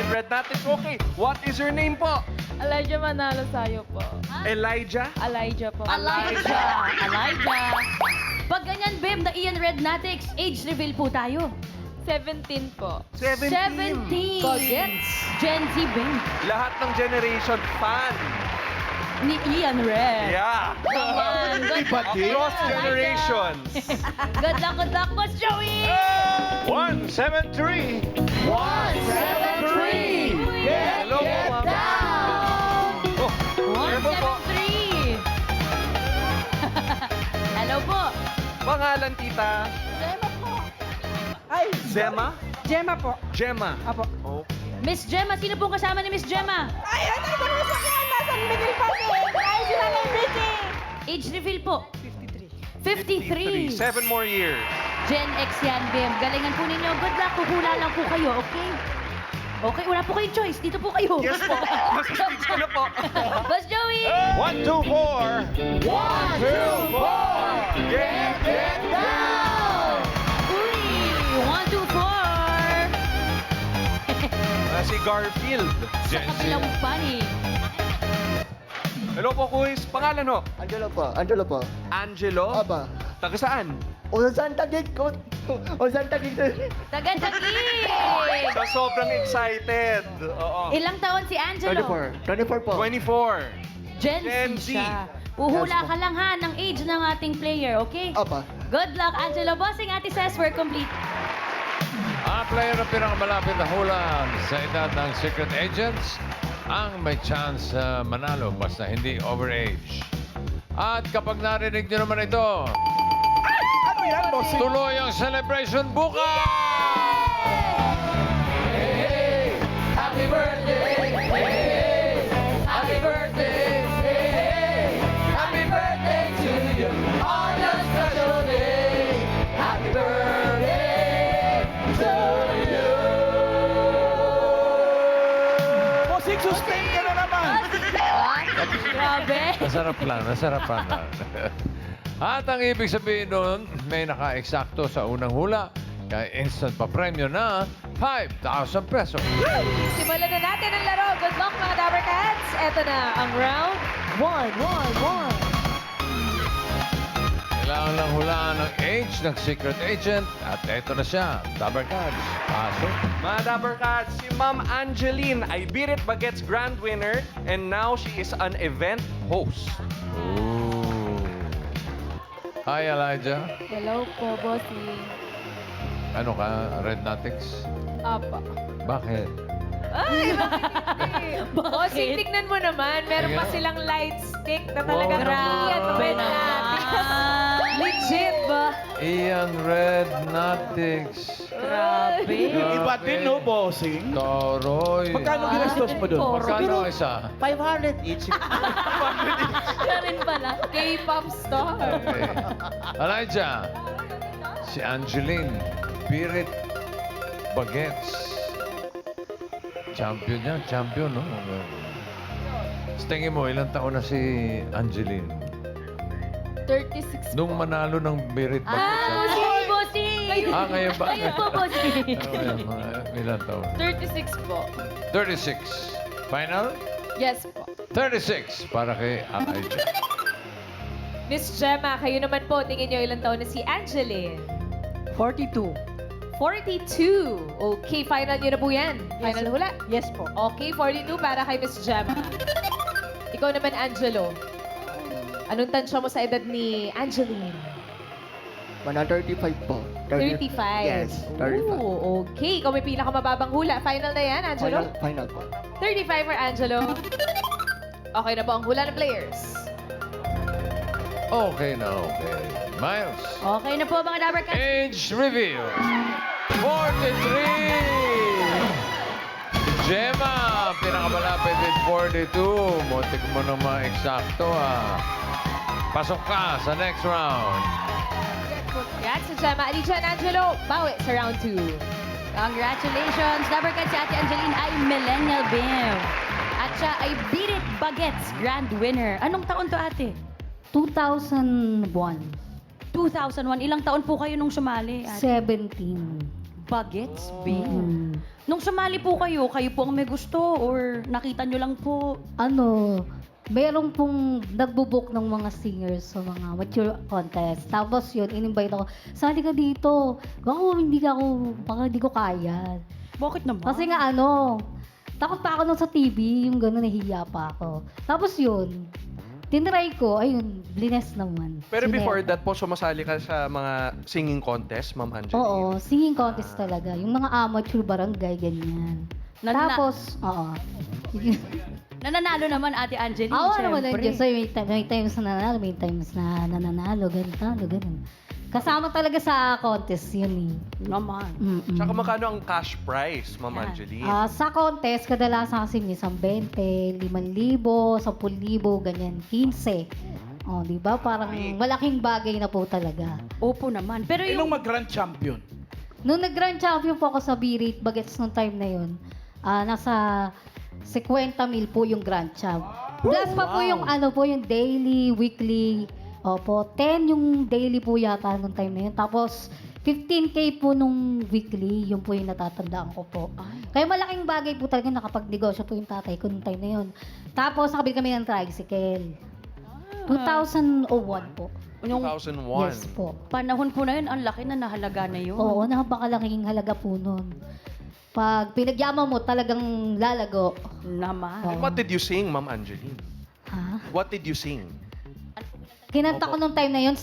in Red Natics. Okay, what is your name po? Elijah Manalo sa'yo po. Elijah? Elijah po. Elijah! Elijah! Pag ganyan, Bim, na Ian Red Natics, age reveal po tayo. 17 po. 17! Bagets. Gen Z, Bim. Lahat ng generation fan. Ni Ian Red. Yeah. Come on, good luck. Across generations. Good luck, Boss Joey! 173. 173! Hello po, ma'am. Oh, hello po. 173! Hello po. Pangalan, tita? Ay, Zema? Gemma po. Gemma. Apo. Okay. Miss Gemma, sino pong kasama ni Miss Gemma? Ay, ano ko na sa kanya? San Miguel pa ay sila ng Vicky. Age reveal po. 53. 53. 7 more years. Gen X yan, Bim. Galingan po ninyo. Good luck. Kuhula lang po kayo, okay? Okay, wala po kayong choice. Dito po kayo. Yes po. Mas speech ko na po. Boss Joey! 124. 124. Get Down! Uy! 1, 2, 4. Si Garfield. Sa kabilang panig. Hello po, Kuis. Pangalan ho? Angelo po, Angelo po. Angelo? Aba. Taga saan? O saan tagig ko? O saan tagig ko? Taga-tagig! Sa sobrang excited. Oo. Ilang taon si Angelo? 24 po. 24. Gen Gen Z Z. siya. Puhula Yes, ka lang ha ng age ng ating player, okay? Aba. Good luck, Angelo. Bossing, Ate Ses, we're complete. Ang player na pinakamalapit na hula sa edad ng Secret Agents ang may chance manalo basta hindi overage. At kapag narinig nyo naman ito, Ano yan, boss? tuloy ang celebration bukas! Happy birthday! Happy birthday! Happy birthday to you on a special day! Happy birthday to you! Bossing, sustain ka na naman. Grabe! Nasarap lang. At ang ibig sabihin nun, may naka-eksakto sa unang hula. Kaya instant pa premyo na 5,000 pesos. Simulan na natin ang laro. Good luck mga Dabber Cats. Ito na ang round 1. Kailangan lang hulaan ang age ng secret agent. At eto na siya, Dabber Cards. Pasok. Mga Dapper Cats, si Ma'am Angeline ay Beat It Bagets Grand Winner and now she is an event host. Ooh. Hi, Elijah. Hello po, bossing. Ano ka, Red Natics? Apa. Bakit? Ay, bakit hindi? Bossing, tignan mo naman. Meron pa Tingnan. silang light stick na talagang Grabe Ian Red Natics. naman. Legit ba? Ian Red Natics. Grabe. Iba din, no, bossing? Toroy. Magkano ginastos mo doon? Magkano isa? 500 each. Siya rin pala. K-pop star. Okay. Elijah, si Angeline, Pirit Bagets. Champion yan, champion, no? Sa tingin mo, ilang taon na si Angeline? 36 Nung manalo ng Pirit Bagets. Bossing, bossing. Ngayon ba? Ngayon po, bossing. Ilang taon? 36 po. 36. Final? Yes po. 36 para kay Elijah. Miss Gemma, kayo naman po, tingin nyo ilang taon na si Angeline? 42. 42. Okay, final nyo na po yan. Final hula. Yes po. Okay, 42 para kay Miss Gemma. Ikaw naman, Angelo. Anong tansya mo sa edad ni Angeline? 135 po. 35. Yes, 35. Ooh, okay. Ikaw may pinakamababang hula. Final na yan, Angelo? Final po. 35 for Angelo. Okay na po ang hula ng players. Okay na, okay. Miles. Okay na po mga Dabber Cats. Age reveal. 43! Gemma, pinakamalapit with 42. Muntik mo nang ma-eksakto, Pasok ka sa next round. Yan si Gemma. Alicia and Angelo, bawi sa round 2. Congratulations! Dabber Cats, si Ate Angeline ay Millennial Bim. At siya ay Beat It Bagets Grand Winner. Anong taon to, ate? 2001. 2001. Ilang taon po kayo nung sumali, ate? 17. Bagets, babe. Nung sumali po kayo po ang may gusto or nakita nyo lang po? Meron pong nagbo-book ng mga singers sa mga mature contest. Tapos yun, in-invite ako, sali ka dito. Baka hindi ko kaya. Bakit naman? Kasi nga takot pa ako nung sa TV, yung gano'n, nahihiya pa ako. Tapos yun, tinry ko, ayun, blines naman. Pero Sinera. before that po, sumasali ka sa mga singing contest, Ma'am Angeline? Oo, singing contest talaga. Yung mga amateur barangay, ganyan. Tapos, oo. Nananalo naman Ate Angeline, Ako naman syempre. nandiyan sa'yo, may times na nanalo, may times na nananalo, ganun. Kasama talaga sa contest yun eh. Naman. Mm-mm. Tsaka magkano ang cash prize, Ma'am Yan. Angeline? Sa contest, kadalasan kasi minsan 20, 5,000, 10,000, ganyan, 15. O, di ba? Parang malaking bagay na po talaga. Opo naman. Pero yung... Sinong mag-grand champion? Nung nag-grand champion po ako sa B-Rate Bagets nung time na yun, nasa 50,000 po yung grand champ. Plus pa po yung yung daily, weekly. Opo, 10 yung daily po yata nung time na yun. Tapos 15K po nung weekly, yun po yung natatandaan ko po. Kaya malaking bagay po talaga nakapag-negosyo po yung tatay ko nung time na yun. Tapos nakabili kami ng tricycle. 2001 po. Yung 2001. Yes po. panahon po na yun, ang laki na nahalaga na yun. Oo, napakalaking halaga po nun. Pag pinagyaman mo, talagang lalago. Naman. Oo. What did you sing, Ma'am Angeline? Ha? What did you sing? Kinanta ko nung time na yun,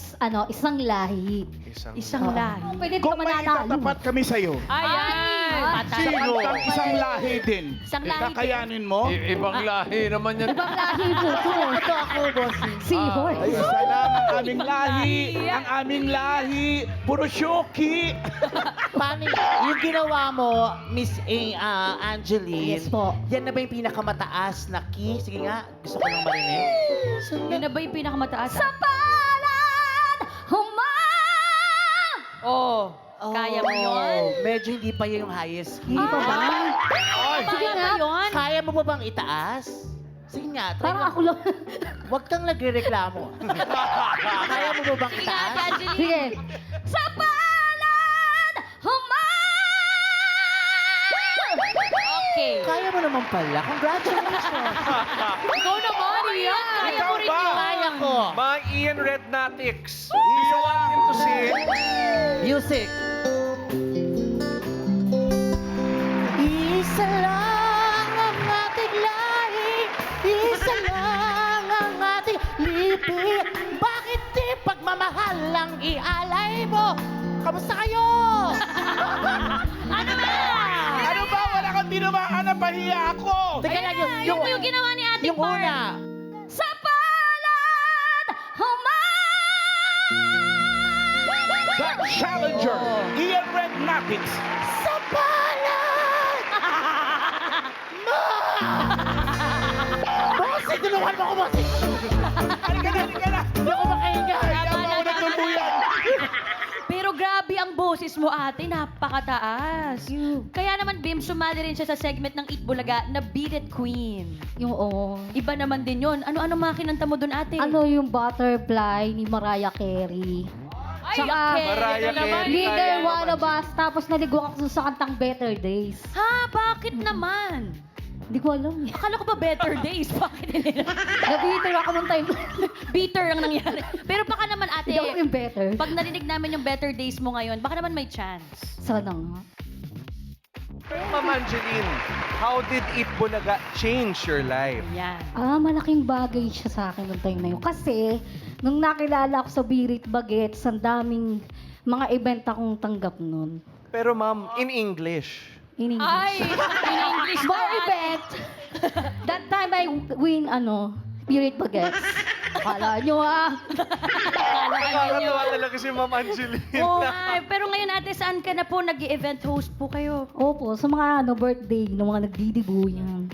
isang lahi. Isang Oo. lahi. Pwede Kung ka may mananalo. itatapat kami sa'yo, Ayan! sino ang isang lahi din? Isang lahi din. Kakayanin mo? Ibang lahi naman yan. Ibang lahi po ito. Ito ako, boss. Seahorse. Ay, salam ang aming lahi. Ang aming lahi. Puro shoki. Paano yung ginawa mo, Miss Angeline? Yes po. Yan na ba yung pinakamataas na key? Sige nga, gusto ko lang marinig. Yun na ba yung pinakamataas? Palad Oh, kaya mo yun? Medyo hindi pa yun yung highest key. Hindi pa ba? Sige nga. Yun? Kaya mo ba bang itaas? Sige nga, try Parang mo. ako lang. Huwag kang nagre-reklamo. Kaya mo ba bang Sige nga, itaas? Ate Angeline. Sige. Sa palad Okay. Kaya mo naman pala. Congratulations. Ikaw naman, Ian. Kaya mo rin yun. Kaya ko. Mga Ian Rednatics. Do you want him to sing? Music. Isa lang ang ating lahi, isa lang ang ating lipi. Bakit di pagmamahal lang ialay mo? Kamusta kayo? Ano ba? Ano ba? Wala kang tinamaan na pahiya ako. Teka lang, Yung ginawa ni Ate yung Barb. una. Sa palad The Challenger, Ian Red Napits. Sa palad! Bossy, tulungan mo ako, bossy! Halika na. Hindi ako makahinga. Kaya mo ako nagtuluyan. Pero grabe ang boses mo, ate. Napakataas. Kaya naman, Bim, sumali rin siya sa segment ng Eat Bulaga na Beat It Queen. Yung Iba naman din yun. Ano-ano mga kinanta mo dun, ate? yung butterfly ni Mariah Carey. Ay, Tsaka, Mariah ano naman? Carey. Leader Kaya One of naman. Us, tapos naligo ako sa kantang Better Days. Ha? Bakit naman? Hindi ko alam eh. Akala ko ba Better Days? Bakit hindi? Nabiter ako nung time. Bitter ang nangyari. Pero baka naman, ate, Hindi ako yung better. pag narinig namin yung Better Days mo ngayon, baka naman may chance. Sana nga. Ma'am Angeline, how did Eat Bulaga change your life? Yan. Malaking bagay siya sa akin nung time na yun. Kasi, nung nakilala ako sa Birit Bagets, ang daming mga event akong tanggap nun. Pero ma'am, in English. In English. Ay, in English More na, ate. event! That time I win, Birit Bagets. Akala nyo Nakakatawa talaga si Ma'am Angeline. Oo nga. Pero ngayon, ate, saan ka na po nag-event host po kayo? Opo, sa mga birthday, ng mga nagdidibo yan.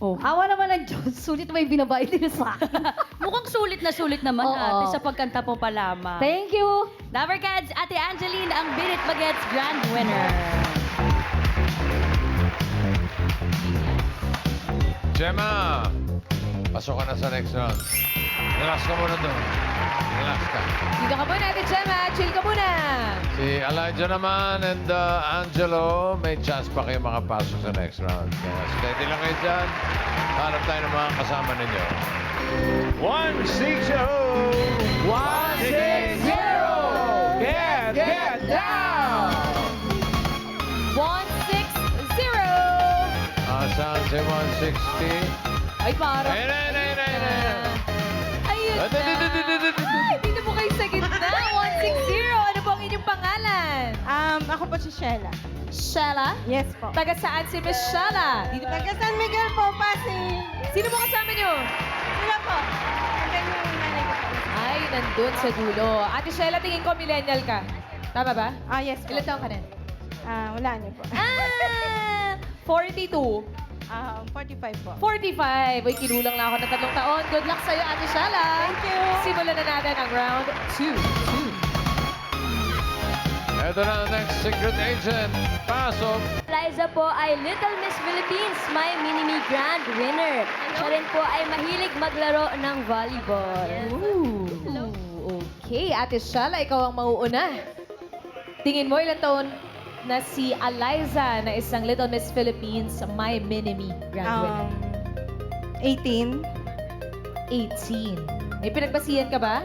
Oh. Awa naman ng Diyos, sulit may binabayad din sa akin. Mukhang sulit na sulit naman, Oo. ate, sa pagkanta po pa lamang. Thank you! Lovercats, Ate Angeline, ang Beat It Bagets Grand Winner. Gemma, pasok ka na sa next round. Relax ka muna doon. Relax ka. Dito ka muna, Ate Gemma. Chill ka muna. Si Elijah naman and Angelo, may chance pa kayo makapasok sa next round. Kaya steady lang kayo dyan. Hanap tayo ng mga kasama ninyo. 160! 160! Get down! 160. Asan si 160? Ay, parang... Ayun. Ayun na. Ay, dito po kayo sa gitna. 160. Ano po ang inyong pangalan? Ako po si Sheila. Shella? Yes po. Taga saan si Miss Shella? Dito pa. Taga San Miguel po, Pasig. Sino mo kasama nyo? Sila po. Hanggang yung nanay ko po. Ay, nandun sa dulo. Ate Shella, tingin ko millennial ka. Tama ba? Yes po. Ilan taon ka na? Wala niyo po. 42. 45 po. 45. Uy, kinulang lang ako ng 3 taon. Good luck sa'yo, Ate Shella. Thank you. Simulan na natin ang round 2. Ito na ang next secret agent. Pasok. Liza po ay Little Miss Philippines, my mini-me grand winner. Siya rin po ay mahilig maglaro ng volleyball. Okay, Ate Shella, ikaw ang mauuna. Tingin mo ilang taon na si Eliza na isang Little Miss Philippines, my mini-me grand winner? 18. 18. May pinagbasihan ka ba?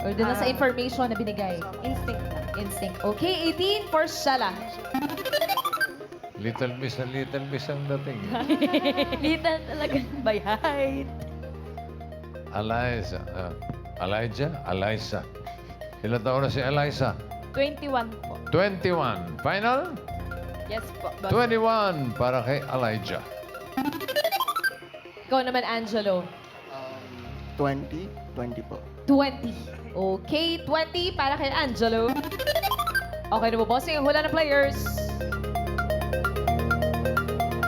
Or doon na sa information na binigay? Instinct lang. Instinct. Okay, 18 for Shella. Little Miss ang dating. Little talaga. By height. Eliza. Eliza. Ilan taon na si Eliza? 21 po. 21. Final? Yes po. 21 para kay Elijah. Ikaw naman, Angelo. 20 po. 20. Okay, 20 para kay Angelo. Okay na po, bossing. Ang hula ng players.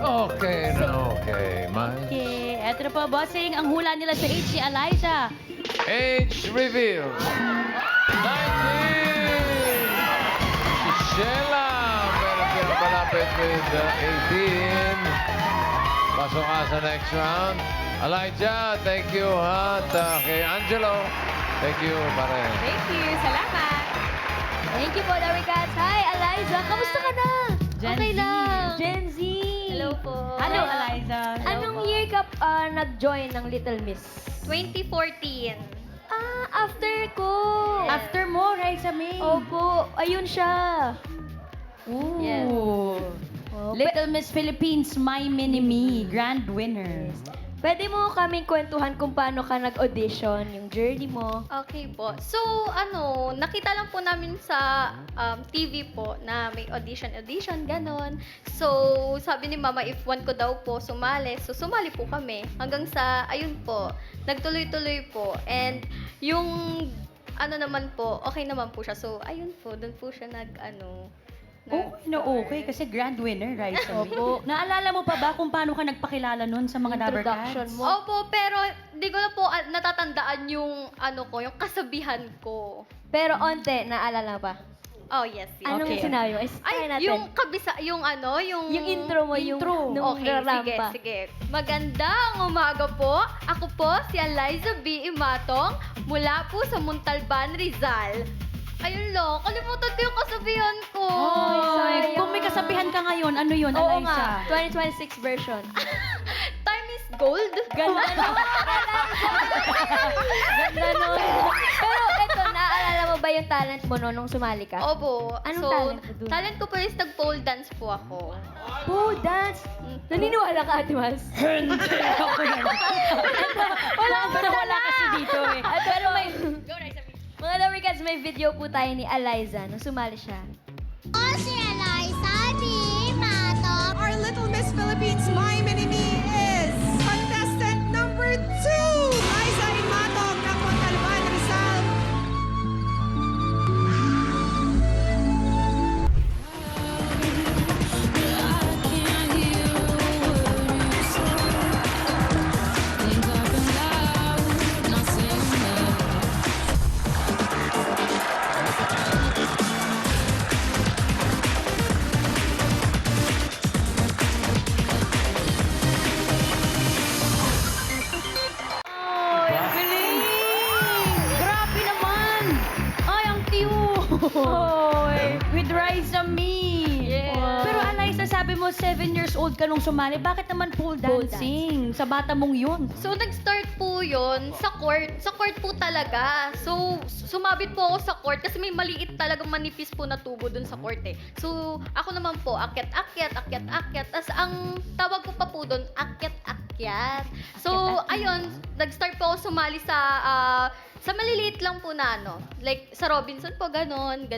Okay na okay, man. Okay, eto na po, bossing. Ang hula nila sa age ni Elijah. Age reveal. 19! Si Sheila. Meron pinapalapit with 18. Pasok ka sa next round. Elijah, thank you ha. At kay Angelo, thank you pare. Thank you. Salamat. Thank you po, Larry Cats. Hi, Eliza. Kamusta ka na? Gen Okay Z. lang. Gen Z. Hello po. Hello, Eliza. Anong year ka nag-join ng Little Miss? 2014. After ko. After mo, Raisa May. Opo, ayun siya. Ooh. Yes. Little Miss Philippines, my mini-me, grand winner. Pwede mo kaming kwentuhan kung paano ka nag-audition, yung journey mo. Okay po. So, nakita lang po namin sa TV po na may audition, ganon. So, sabi ni Mama, if one ko daw po sumali. So, sumali po kami. Hanggang sa, ayun po, nagtuloy-tuloy po. And, yung, naman po, okay naman po siya. So, ayun po, doon po siya Okay kasi grand winner, Raisa May. Naalala mo pa ba kung paano ka nagpakilala nun sa mga Dabber Introduction Cats? mo. Opo, pero di ko na po natatandaan yung, yung kasabihan ko. Pero onte, naalala pa. Oh, yes. Anong Okay. senaryo? Ay, Try natin. yung kabisa, yung Yung intro mo, yung nung Okay, rampa. sige. Magandang umaga po. Ako po si Eliza B. Imatong mula po sa Montalban, Rizal. Ayun lang, kalimutan ko yung kasabihan ko. Ay, kung may kasabihan ka ngayon, ano yun, Oo Eliza? nga, 2026 version. Time is gold. Ganda nun. Ganda nun. Pero eto, naalala mo ba yung talent mo no, nung sumali ka? Opo. Anong so, talent mo dun? talent ko po is nag-pole dance po ako. Pole dance. Naniniwala ka, Ate Mas? Wala kasi dito eh. Pero may... Mga Lover Cats, may video po tayo ni Eliza nung sumali siya. Si Eliza B. Matong. Our Little Miss Philippines My Mini-Me is contestant number 2, Liza Matong ng Montalban, Rizal. With Riza Me. Pero Eliza, sabi mo 7 years old ka nung sumali. Bakit naman pole dancing? Sa bata mong yun. So, nag-start po yun sa court. Sa court po talaga. So, sumabit po ako sa court kasi may maliit talagang manipis po na tubo dun sa court eh. So, ako naman po, akyat-akyat. Tapos, ang tawag ko pa po dun, akyat-akyat. So, ayun, nag-start po ako sumali sa maliliit lang po na ano. Like, sa Robinson po, ganon.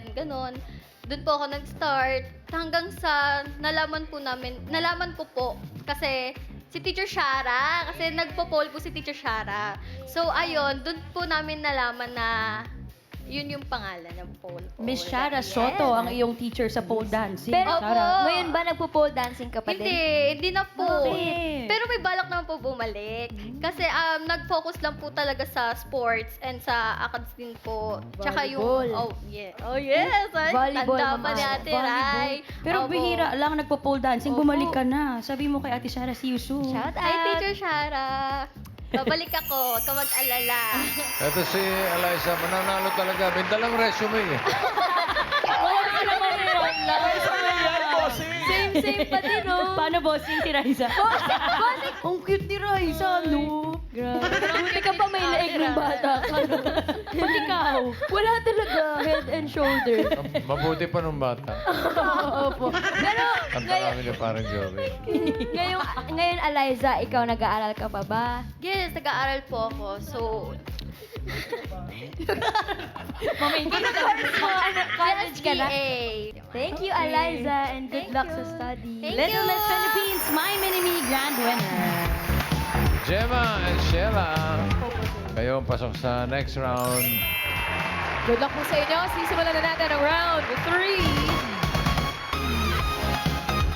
Doon po ako nag-start. Hanggang sa nalaman ko po, kasi si Teacher Shara, kasi nagpo-poll po si Teacher Shara. So, ayun, doon po namin nalaman na yun yung pangalan ng pole. Miss Shara Soto, ang iyong teacher sa pole dancing. Pero Shara. ngayon ba nagpo-pole dancing ka pa din? Hindi na po. Bakit? Pero may balak naman po bumalik. Kasi nag-focus lang po talaga sa sports and sa acads din po. Tsaka yung... Volleyball. Oh yes! Volleyball, Tanda pa mama. ni Ate Rai. Pero Opo. bihira lang nagpo-pole dancing, bumalik ka na. Sabi mo kay Ate Shara, see you soon. Shout Hi, out! Teacher Shara. Babalik ako. Huwag ka mag-alala. Ito si Eliza, mananalo talaga. May dalang resume eh. Same pa din, oh. Paano bossing si Riza? Bossing! Ang cute ni Riza, no? Grabe. Buti ka pa may leeg ng bata ka. Pati ikaw. Wala talaga. Head and shoulder. Mabuti pa nung bata. Opo. Pero Ang tarami niya parang Joey. ngayon, Eliza, ikaw nag-aaral ka pa ba? Yes, nag-aaral po ako. So, College ka na? SGA. Thank you, Eliza, and good luck sa study. Thank Little you. Miss Philippines, my mini-me grand winner. Gemma and Sheila, kayo ang pasok sa next round. Good luck po sa inyo. Sisimulan na natin ang round 3.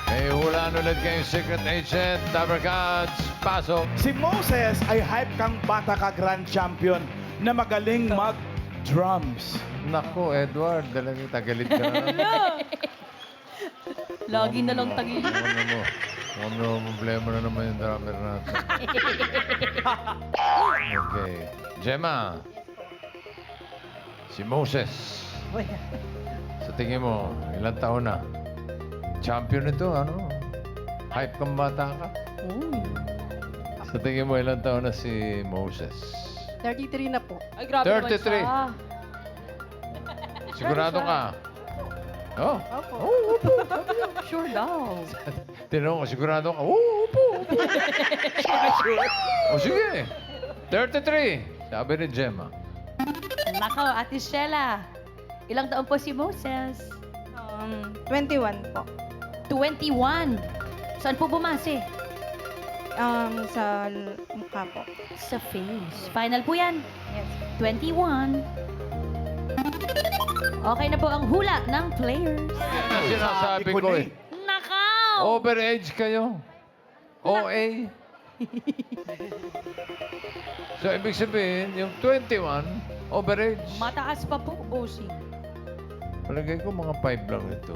May hulaan ulit kayong secret agent, Dabber Cats, pasok. Si Moses ay hype kang bata ka grand champion na magaling mag-drums. Naku, Edward, talagang tagalit ka na naman. Lagi na lang tagi. Ano problema na naman yung drummer natin. Okay. Gemma. Si Moses. Sa tingin mo, ilang taon na? Champion ito, ano? Hype kang bata ka? Sa tingin mo, ilang taon na si Moses? 33 na po. Ay, grabe 33. naman siya. Sigurado ka? Oh. Sure daw. Tinanong ko, sigurado ka? Oo, upo. O sige. 33. Sabi ni Gemma. Nako, Ate Sheila. Ilang taon po si Moses? 21 po. 21. Saan po bumase? Sa mukha po. Sa face. Final po yan. Yes. 21. Okay na po ang hula ng players. Yan ang sinasabi ko eh. Nakaw! Overage kayo. OA. So, ibig sabihin, yung 21, overage. Mataas pa po, bossing. Palagay ko mga 5 lang ito.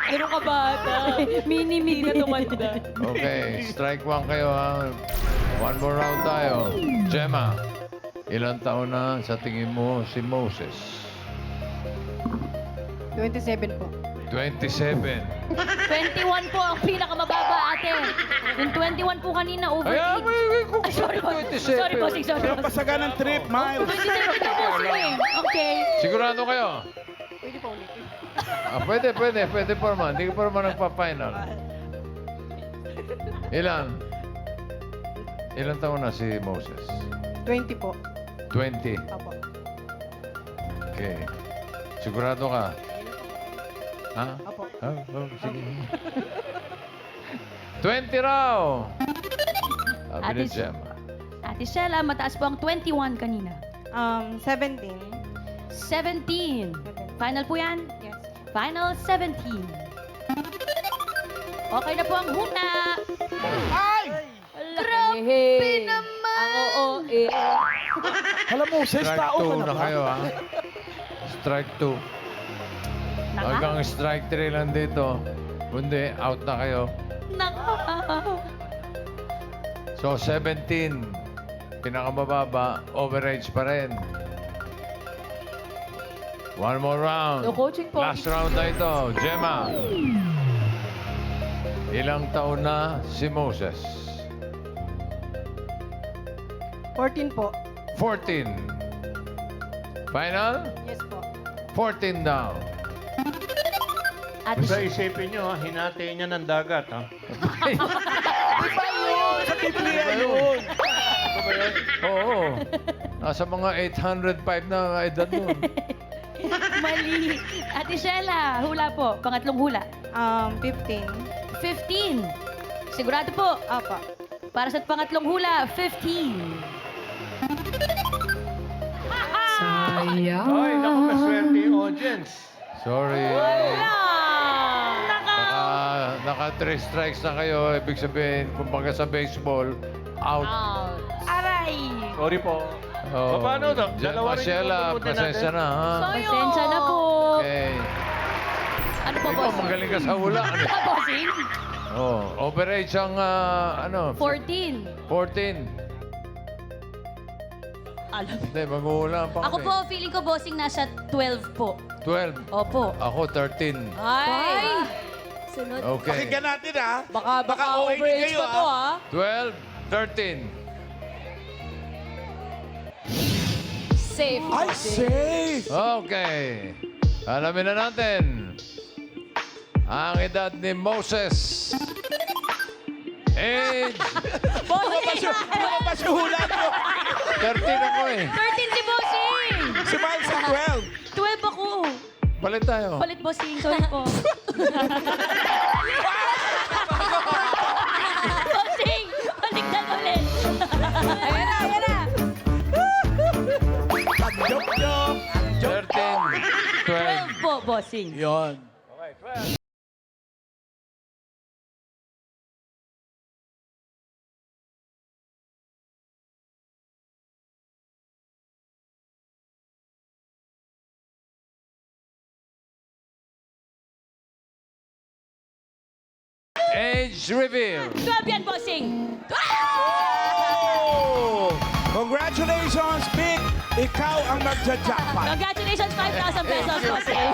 Ganun ka bata. Mini-mini Hindi na tumanda. Okay, strike 1 kayo ha. One more round tayo. Gemma, ilang taon na sa tingin mo si Moses? 27 po. 27. 21 po ang pinakamababa, ate. Yung 21 po kanina, Kaya, overage. sorry po. 27. Sorry, bossing. Sorry, Pero bossing. pasaga ng trip, Miles. 27 na bossing eh. Okay. Sigurado kayo? Pwede pa ulit. Pwede. Pwede pa naman. Hindi ka pa naman nagpa-final. Ilan taon na si Moses? 20 po. 20. Apo. Okay. Sigurado ka? Ha? Apo. Sige. 20 raw! Sabi ni Ate Gemma. Ate Sheila, mataas po ang 21 kanina. 17. 17. Final po yan? Yes. Final 17. Okay na po ang huna. Grabe naman! Ang oo, eh. Alam mo, Moses, Strike tao ka 2 na na ba? kayo, ha? Strike 2. Hanggang strike 3 lang dito. Kundi, out na kayo. So, 17. Pinakamababa, overage pa rin. One more round. No coaching po. Last round na ito. Gemma. Ilang taon na si Moses? 14 po. 14. Final? Yes po. 14 down. Ate Basta isipin nyo, hinati niya ng dagat, ha? Sa Biblia yun. Oo. Nasa mga 805 na edad nun. Mali. Ate Sheila, hula po. Pangatlong hula. 15. 15. Sigurado po. Apa. Para sa pangatlong hula, 15. Sayang. Ay, naku, maswerte yung audience. Sorry. Naka 3 strikes na kayo. Ibig sabihin, kumbaga sa baseball, out. Aray! Sorry po. Oh. Paano daw? Dalawa rin yung Marcela, bubunutin pasensya natin. na, ha? Pasensya na po. Okay. Ano po, Ikaw, boss? magaling ka sa hula. Ano? Bossing? Oh, overage ang, 14. 14. Hindi, mag-uula pa Ako kami. po, feeling ko, bossing, nasa 12 po. 12. Opo. Ako, 13. Ay! Sunod. Okay. Pakinggan natin, ha? Baka okay din overage kayo, pa to, ha? 12, 13. Safe. Ay, safe! Okay. Alamin na natin ang edad ni Moses. Age Bossing! Lumabas yung hula nyo. 13 ako eh. 13 si bossing! Si Miles sa 12. 12 ako. Balik tayo. Palit bossing. Sorry po. Bossing! Baligtad ulit. Ayan na, ayan na. Joke nyo. 13, 12. 12 po, bossing. Yun. Age reveal. 12 yan, bossing. Oh! Congratulations, Big! Ikaw ang magja-jackpot. Congratulations, 5,000 pesos, bossing.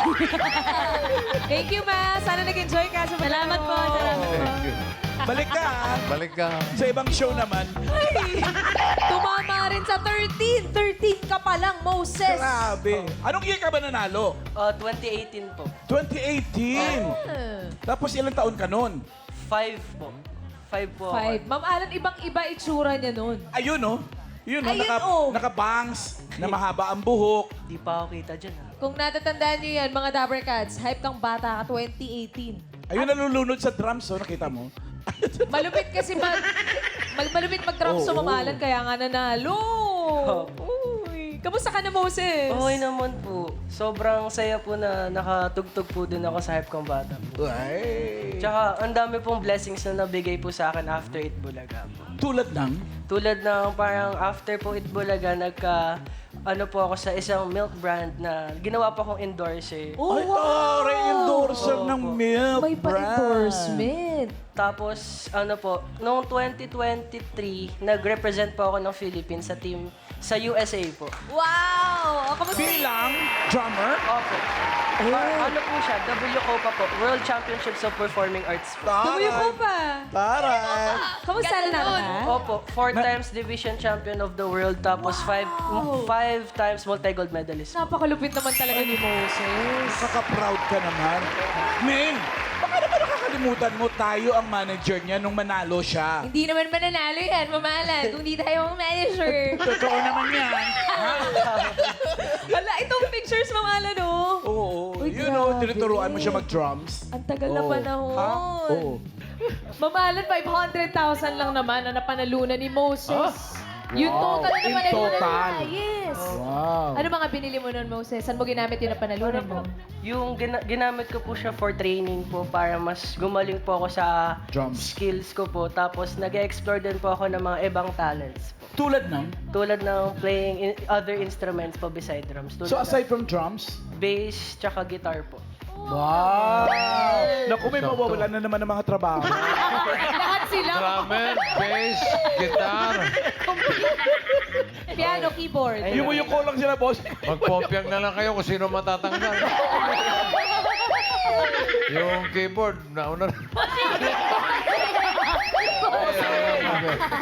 Thank you, ma. Sana nag-enjoy ka sa Salamat po, salamat po. Balik ka, ha? Balik ka. Sa ibang show naman. Ay, tumama rin sa 13. 13 ka pa lang, Moses. Grabe. Anong year ka ba nanalo? 2018 po. 2018. Tapos ilang taon ka nun? 5 po. 5 po. 5. Ma'am Alan, ibang-iba itsura niya nun. Ayun, no? Yun, no? Ayun, oh. Naka-bangs, na mahaba ang buhok. Di pa ako kita dyan, ha? Kung natatandaan niyo yan, mga Dabber Cats, hype kang bata ka 2018. Ayun, nalulunod sa drums, oh. Nakita mo? Malupit kasi malupit mag-drums sa Ma'am Alan, kaya nga nanalo. Uy, kamusta ka na, Moses? Okay naman po. Sobrang saya po na nakatugtog po din ako sa Hype Kang Bata. Ay. Tsaka, ang dami pong blessings na nabigay po sa akin after Itbulaga po. Tulad ng? Tulad ng parang after po Itbulaga, ano po ako sa isang milk brand na ginawa pa akong endorser. Oh, Ay, wow! re-endorser ng milk May brand. pa-endorsement. Tapos, ano po, noong 2023, nag-represent po ako ng Philippines sa team sa USA po. Wow! O, kamusta? Bilang drummer? Opo. Ano po siya? WCOPA po. World Championships of Performing Arts po. Tumayo ko pa. Taray. Kamusta na ka? Opo. 4 times division champion of the world. Tapos 5 times multi-gold medalist. Napakalupit naman talaga ni Moses. Kaka-proud ka naman. Ming, baka naman nakakalimutan mo tayo ang manager niya nung manalo siya. Hindi naman mananalo yan, mamalan, kung di tayo ang manager. Totoo naman yan. Hala, itong pictures, mamalan, oh. Oo. Uy, You know, grabe. tinuturuan mo siya mag-drums. Ang tagal na Oo. panahon. Ha? Oo. Mamalan, 500,000 lang naman ang napanalunan ni Moses. Yung Wow. total na In panalunan total. niya. Yes. Wow. Ano mga binili mo nun, Moses? Saan mo ginamit yung napanalunan mo? Yung ginamit ko po siya for training po para mas gumaling po ako sa Drums. skills ko po. Tapos nag-explore din po ako ng mga ibang talents po. Tulad ng? Tulad ng playing other instruments po beside drums. Tulad So aside from drums? ng bass tsaka guitar po. Wow! Naku, may mawawalan na naman ng mga trabaho. Lahat sila. Drummer, bass, guitar. Piano, keyboard. Yung kulang sila, boss. Magpopyang na lang kayo kung sino matatanggal. Yung keyboard, nauna na.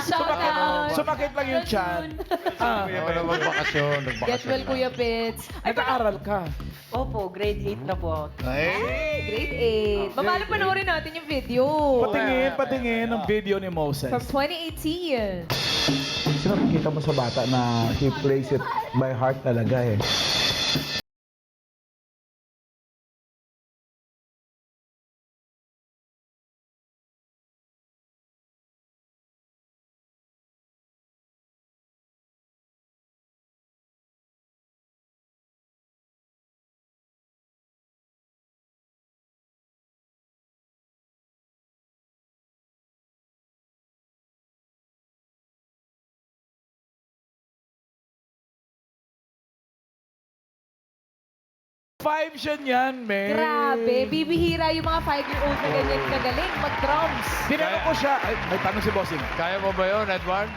Shout out. Sumakit lang yung chan. Ako na magbakasyon. Get well, Kuya Pits. Nag-aaral ka. Opo, grade 8 na po ako. Grade 8. Mamalo panoorin natin yung video. Patingin ang video ni Moses. From 2018. Sino nakikita mo sa bata na he plays it by heart talaga eh. Five siya niyan, man. Grabe, bibihira yung mga 5-year-old na ganyan kagaling mag-drums. Tinanong ko siya. Ay, may tanong si Bossing. Kaya mo ba yun, Edward?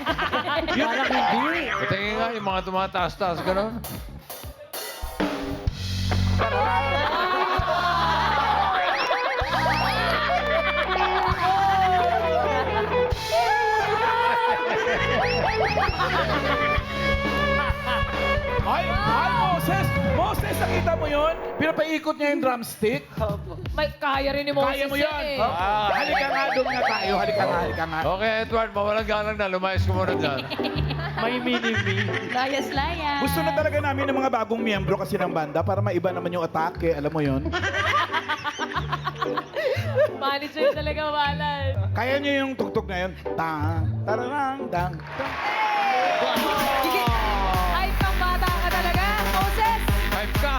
Parang hindi. Tingin nga, yung mga tumataas-taas, gano'n. Ay, Moses! Moses, nakita mo yun? Pinapaikot niya yung drumstick. May kaya rin ni Moses Kaya mo yun. eh. Halika nga doon nga tayo. Halika nga. Okay, Edward, mawalang galang na. Lumayas ka muna dyan. May mini-me. Layas-layas. Gusto na talaga namin ng mga bagong miyembro kasi ng banda para maiba naman yung atake. Alam mo yun? Manager talaga, walan. Kaya niyo yung tugtog na yun? Tang, tararang, dang, dang. Ay, pang bata ka talaga, Moses. Hype ka!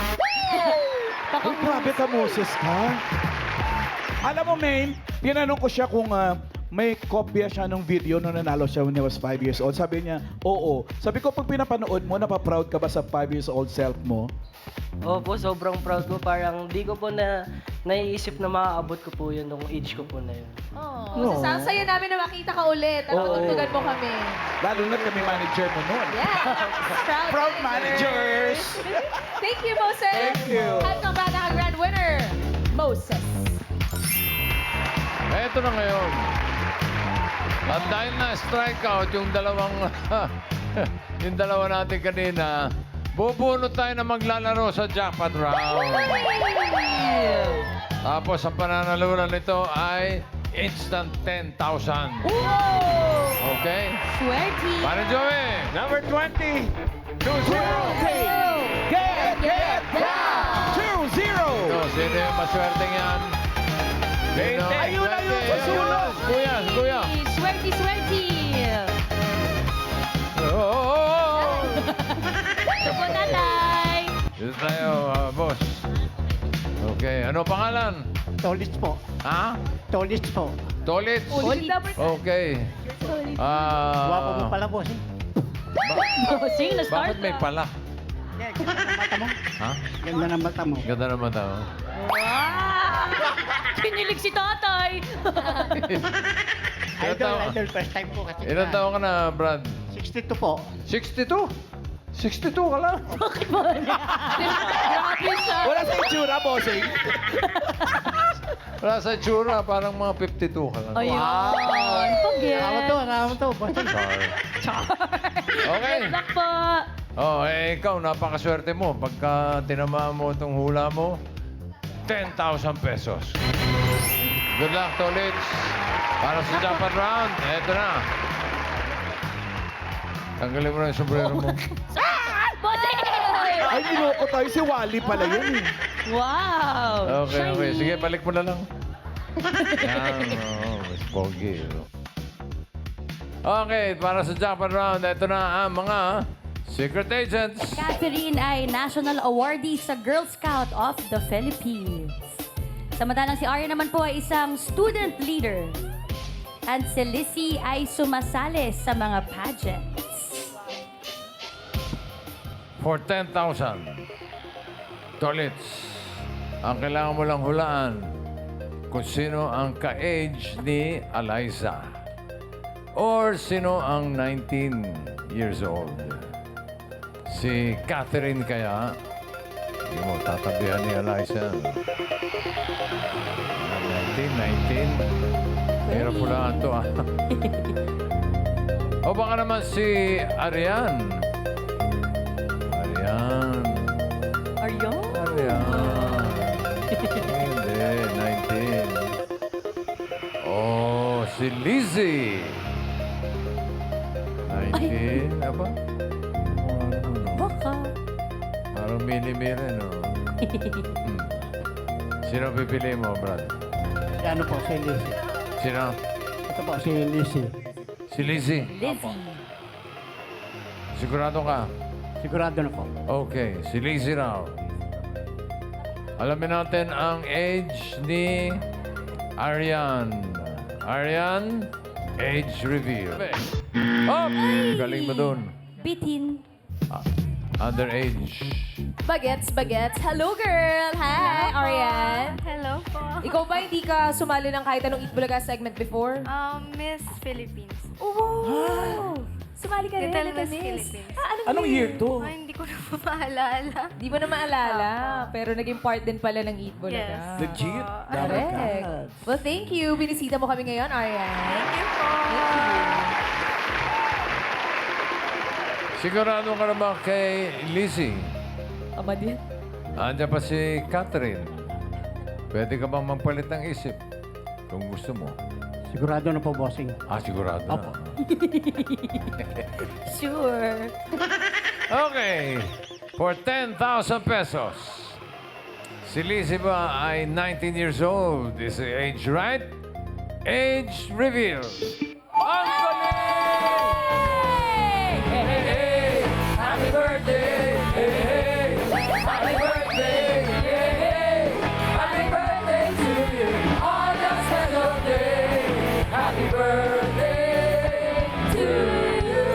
Ay, grabe ka, Moses ka. Alam mo, Maine, tinanong ko siya kung may kopya siya ng video nung nanalo siya when he was 5 years old. Sabi niya, oo. Sabi ko, pag pinapanood mo, napaproud ka ba sa 5 years old self mo? Opo, sobrang proud ko. Parang di ko po naiisip na maaabot ko po yun nung age ko po na yun. Oh, ang saya namin na makita ka ulit at matugtugan mo kami. Lalo na kami manager mo noon. Yeah. Proud managers! Thank you, Moses. Thank you. At ang bata ka grand winner, Moses. Eto na ngayon. At dahil na strikeout yung dalawa natin kanina, bubunot tayo na maglalaro sa jackpot round. Tapos ang pananalunan nito ay instant 10,000. Okay? Swerte. Para Joey. Number 20. 2-0. Get down! 2-0! So, sino yung maswerteng yan? Ayun, sa sulok! Kuya. Swerte, swerte. Oh! Tupo nanay. Dito tayo, boss. Okay, ano pangalan? Tolits po. Ha? Tolits po. Tolits? Okay. Wapo mo pala, boss. Bossing, na-start Bakit may pala? Ganda ng mata mo. Ha? Ganda ng mata mo. Ganda naman tao. Wow! Kinilig si tatay. Idol, first time po kasi. Ilan taon ka na, Brad? 62 po. 62? 62 ka lang? Grabe siya. Wala sa itsura, bossing. Wala sa itsura, parang mga 52 ka lang. Ayun. Nakama to, boss. Okay. Good luck po. Oh, ikaw, napakaswerte mo. Pagka tinamaan mo itong hula mo, 10,000 pesos. Good luck, Tolits. Para sa jackpot round, eto na. Tanggalin mo na yung sombrero mo. Bossing! Ay, niloko tayo. Si Wally pala yun eh. Wow! Okay. Sige, balik mo na lang. Yan, mas pogi. Okay, para sa jackpot round, eto na ang mga secret agents. Catherine ay National Awardee sa Girl Scout of the Philippines. Samantalang si Arya naman po ay isang student leader. At si Lissy ay sumasali sa mga pageants. For 10,000. Tolits, ang kailangan mo lang hulaan kung sino ang ka-age ni Eliza. Or sino ang 19 years old. Si Catherine kaya, hindi mo tatabihan ni Eliza. 19. Hirap po lang ito, ah. O baka naman si Arian. Arian. Hindi, 19. Oh, si Lizzie. 19. Aba? Baka. Parang mini-me rin, oh. Sino pipili mo, Brad? Si ano po, si Lizzie. Sino? Ito po, si Lizzie. Si Lizzie. Lizzie. Sigurado ka? Sigurado na po. Okay, si Lizzie raw. Alamin natin ang age ni Arian. Arian, age reveal. Oh! Galing mo dun. Bitin. Underage. Bagets. Hello, girl! Hi, Arian! Hello po. Ikaw ba hindi ka sumali ng kahit anong Eat Bulaga segment before? Miss Philippines. Oh! Sumali ka rin, Little Little Miss Miss. Philippines. Anong year to? Ay, hindi ko na po maalala. Di mo na maalala, pero naging part din pala ng Eat Bulaga. Yes. Legit? Correct. Well, thank you. Binisita mo kami ngayon, Arian. Thank you po. Sigurado ka naman kay Lizzie. Ama din. Andiyan pa si Catherine. Pwede ka bang magpalit ng isip? Kung gusto mo. Sigurado na po, bossing. Sigurado na. Opo. Sure. Okay. For 10,000 pesos. Si Lizzie ba ay 19 years old? Is the age right? Age reveal. Ang galing! Hey, hey, hey! Happy birthday! Hey, hey! Happy birthday! Hey, hey! Happy birthday to you on this special day! Happy birthday to you!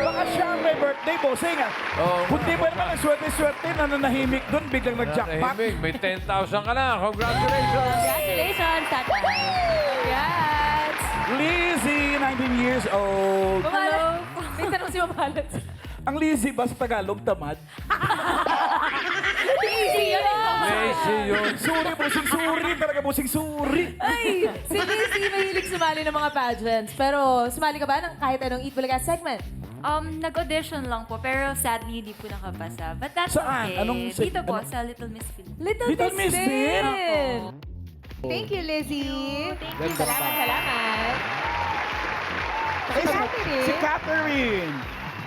Baka siya ang may birthday, bossing. Oh, Kundi ba naman ang swerte-swerte na nanahimik doon, biglang nag-jackpot. Nahimik, may 10,000 ka na. Congratulations! Congratulations, tatay. Congrats! Lizzie, 19 years old. Hello! May tanong si Mamalat. Ang Lizzie ba sa Tagalog, tamad? Easy yun! Lazy yun. Suri, busing suri. Talaga busing suri. Ay! Si Lizzie mahilig sumali ng mga pageants. Pero sumali ka ba ng kahit anong Eat Bulaga segment? Nag-audition lang po, pero sadly, hindi po nakapasa. But that's Saan? okay. Anong Dito po, ano? sa Little Miss Philippines. Little Miss din. din! Thank you, Lizzie. Thank you. Salamat. Si Catherine.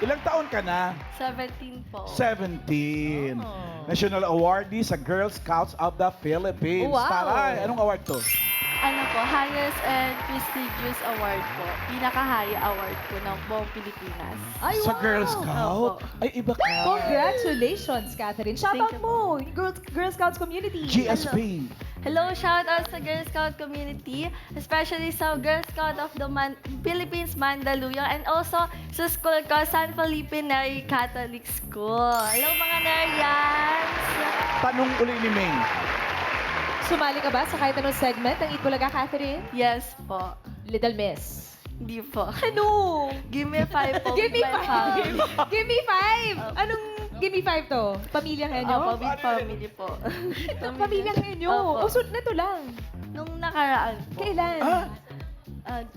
Ilang taon ka na? 17 po. 17. National Awardee sa Girl Scouts of the Philippines. Wow. Taray, anong award to? Ano po, highest and prestigious award po. Pinaka-high award po ng buong Pilipinas. Ay, Sa wow. Girl Scout? Ay, iba ka. Congratulations, Catherine. Shoutout Thank you mo, Girl Scouts community. GSP. Hello, shout out sa Girl Scout community, especially sa Girl Scout of the Philippines, Mandaluyong, and also sa school ko, San Felipe Neri Catholic School. Hello mga Nerians! Tanong uli ni Maine. Sumali ka ba sa kahit anong segment ng Eat Bulaga, Catherine? Yes po. Little Miss. Hindi po. Ano? Give me 5 po. Give me with my 5. family. Give me 5. Anong give me 5 to? Pamilyang henyo? Opo, with family po. Pamilyang henyo. Opo. Usod na to lang. Nung nakaraan po. Kailan?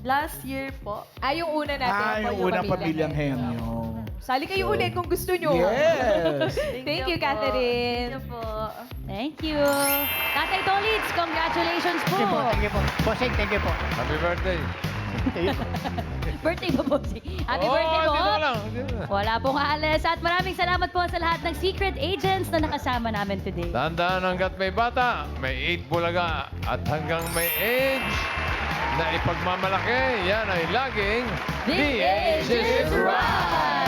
Last year po. Yung una natin. Yung unang pamilyang henyo. Sali kayo ulit kung gusto nyo. Yes. Thank you, po. Catherine. Thank you po. Thank you. Tatay Tolitz, congratulations po. Thank you po. Bossing, thank you po. Happy birthday. Birthday ba po? Happy Oo, birthday po. dito lang, dito lang. Wala pong alis. At maraming salamat po sa lahat ng secret agents na nakasama namin today. Tandaan hanggat may bata, may 8 bulaga. At hanggang may age na ipagmamalaki, yan ay laging The age is right!